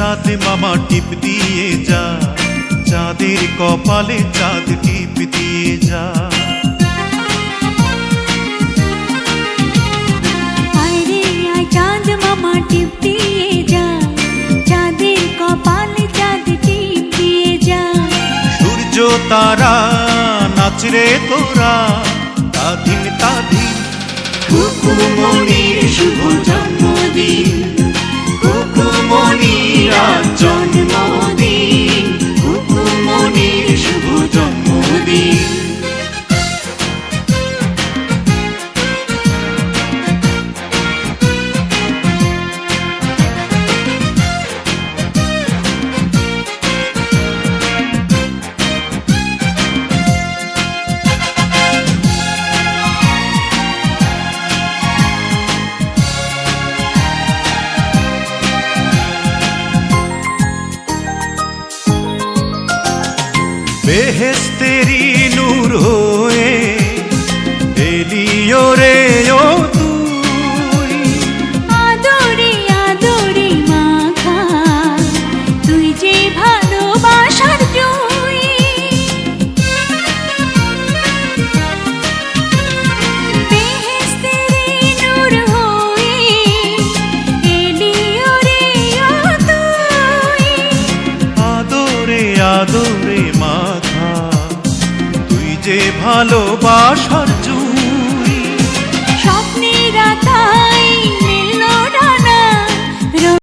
চাঁদ মামা টিপ দিয়ে যা, চাঁদের কপালে চাঁদ টিপ দিয়ে যা। আরে আয় চাঁদ মামা টিপ দিয়ে যা, চাঁদের কপালে চাঁদ টিপ দিয়ে যা। সূর্য তারা নাচরে তোরা, তাধিন তাধিন খুকুমনির শুভ জন্মদিন, খুকুমনির আজ জন্মদিন, খুকুমনির শুভ জন্মদিন। বেহেশতেরি নূর হয়ে এলিও রে ও তুই, আদরে আদরে মাখা তুই যে ভালোবাসার জয়। বেহেশতেরি নূর হয়ে এলিও রে ও তুই, আদরে আদরে মাখা তুই যে ভালোবাসার